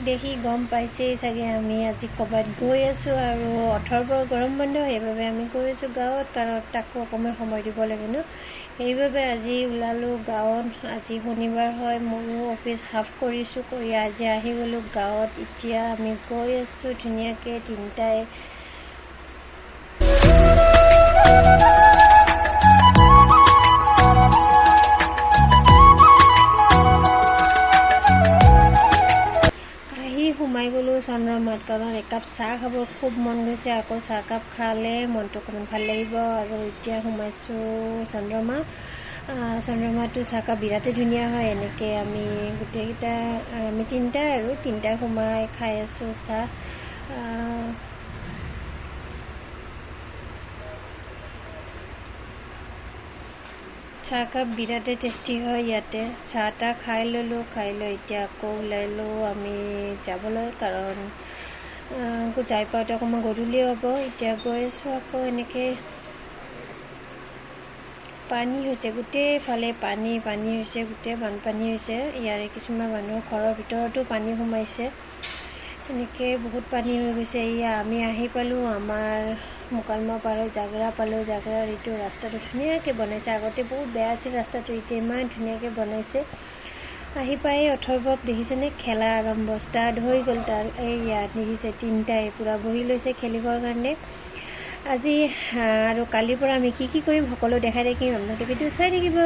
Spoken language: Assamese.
দেখি গম পাইছেই চাগে আমি আজি ক'ৰবাত গৈ আছোঁ আৰু অথৰ্বৰ গৰম বন্ধ, সেইবাবে আমি গৈ আছোঁ গাঁৱত, কাৰণ তাকো অকণমান সময় দিব লাগে ন। সেইবাবে আজি ওলালোঁ গাঁৱত। আজি শনিবাৰ হয়, ময়ো অফিচ হাফ কৰিছোঁ, কৰি আজি আহি গ'লোঁ গাঁৱত। এতিয়া আমি গৈ আছোঁ ধুনীয়াকৈ তিনিটাই। সোমাই গ'লোঁ চন্দ্ৰমাত, কাৰণ একাপ চাহ খাব খুব মন গৈছে। আকৌ চাহকাপ খালে মনটো অকণমান ভাল লাগিব। আৰু এতিয়া সোমাইছোঁ চন্দ্ৰমা। চন্দ্ৰমাটো চাহকাপ বিৰাটেই ধুনীয়া হয়। এনেকৈ আমি গোটেইকেইটা, আমি তিনিটাই সোমাই খাই আছোঁ চাহ। চাহকাপ বিৰাটেই টেষ্টি হয় ইয়াতে। চাহ তাহ খাই ল'লোঁ, খাই লৈ এতিয়া আকৌ ওলালোঁ আমি যাবলৈ, কাৰণ যাই পাওঁতে অকণমান গধূলি হ'ব। এতিয়া গৈ আছোঁ আকৌ এনেকৈ। পানী হৈছে গোটেইফালে, পানী হৈছে, গোটেই বানপানী হৈছে। ইয়াৰে কিছুমান মানুহৰ ঘৰৰ ভিতৰতো পানী সোমাইছে। এনেকৈ বহুত পানী হৈ গৈছে। এয়া আমি আহি পালোঁ আমাৰ মুকালমুৱা পাৰ হৈ জাগৰা পালোঁ। জাগৰাৰ এইটো ৰাস্তাটো ধুনীয়াকৈ বনাইছে। আগতে বহুত বেয়া আছিল ৰাস্তাটো, এতিয়া ইমান ধুনীয়াকৈ বনাইছে। আহি পাই অথৰ্বক দেখিছেনে, খেলা আৰম্ভ ষ্টাৰ্ট হৈ গ'ল তাৰ। ইয়াত দেখিছে তিনিটাই পূৰা বহি লৈছে খেলিবৰ কাৰণে। আজি আৰু কালিৰ পৰা আমি কি কৰিম সকলো দেখাই থাকিম, আপোনালোকে ভিডিঅ' চাই থাকিব।